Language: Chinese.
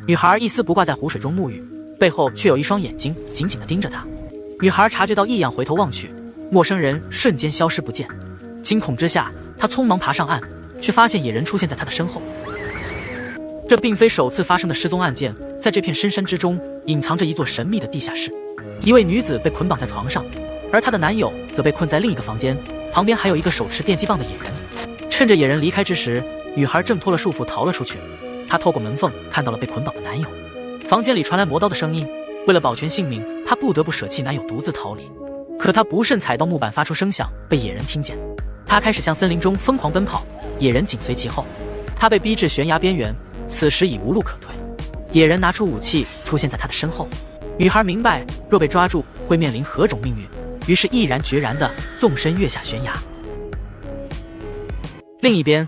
女孩一丝不挂在湖水中沐浴，背后却有一双眼睛紧紧地盯着她。女孩察觉到异样，回头望去，陌生人瞬间消失不见。惊恐之下，她匆忙爬上岸，却发现野人出现在她的身后。这并非首次发生的失踪案件，在这片深山之中，隐藏着一座神秘的地下室。一位女子被捆绑在床上，而她的男友则被困在另一个房间，旁边还有一个手持电击棒的野人。趁着野人离开之时，女孩挣脱了束缚逃了出去。她透过门缝看到了被捆绑的男友，房间里传来磨刀的声音。为了保全性命，她不得不舍弃男友独自逃离。可她不慎踩到木板发出声响，被野人听见。她开始向森林中疯狂奔跑，野人紧随其后。她被逼至悬崖边缘，此时已无路可退。野人拿出武器出现在她的身后。女孩明白若被抓住会面临何种命运，于是毅然决然地纵身跃下悬崖。另一边，